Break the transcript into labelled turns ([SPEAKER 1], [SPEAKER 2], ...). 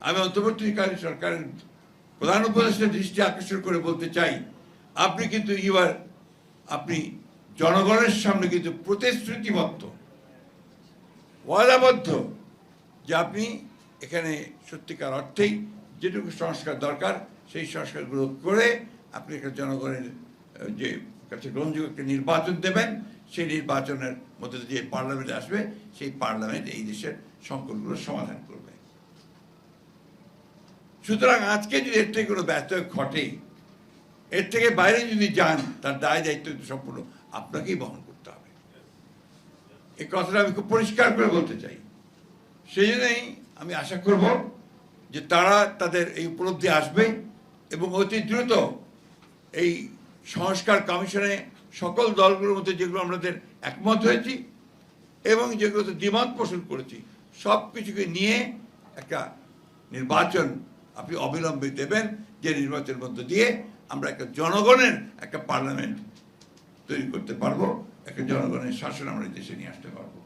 [SPEAKER 1] আমি অন্তর্বর্তীকালীন সরকারের প্রধান উপদেষ্টার দৃষ্টি আকর্ষণ করে বলতে চাই, আপনি কিন্তু আপনি জনগণের সামনে কিন্তু প্রতিশ্রুতিবদ্ধ, ওয়াদাবদ্ধ যে আপনি এখানে সত্যিকার অর্থেই যেটুকু সংস্কার দরকার সেই সংস্কারগুলো করে আপনি এখানে জনগণের যে কাছে গ্রহণযোগ্য নির্বাচন দেবেন, সেই নির্বাচনের মধ্যে দিয়ে পার্লামেন্টে আসবে, সেই পার্লামেন্ট এই দেশের সংকটগুলোর সমাধান করবে। সুতরাং আজকে যদি এর থেকে কোনো ব্যত্যয় ঘটে, এর থেকে বাইরে যদি যান, তার দায় দায়িত্ব সম্পূর্ণ আপনাকেই বহন করতে হবে। এই কথাটা আমি খুব পরিষ্কার করে বলতে চাই। সেই জন্যই আমি আশা করব যে তারা তাদের এই উপলব্ধি আসবে এবং অতি দ্রুত এই সংস্কার কমিশনে সকল দলগুলোর মধ্যে যেগুলো আমাদের একমত হয়েছি এবং যেগুলোতে দ্বিমত পোষণ করেছি, সব কিছুকে নিয়ে একটা নির্বাচন আপনি অবিলম্বে দেবেন, যে নির্বাচনের মধ্য দিয়ে আমরা একটা জনগণের একটা পার্লামেন্ট তৈরি করতে পারবো, একটা জনগণের শাসন আমরা দেশে নিয়ে আসতে পারবো।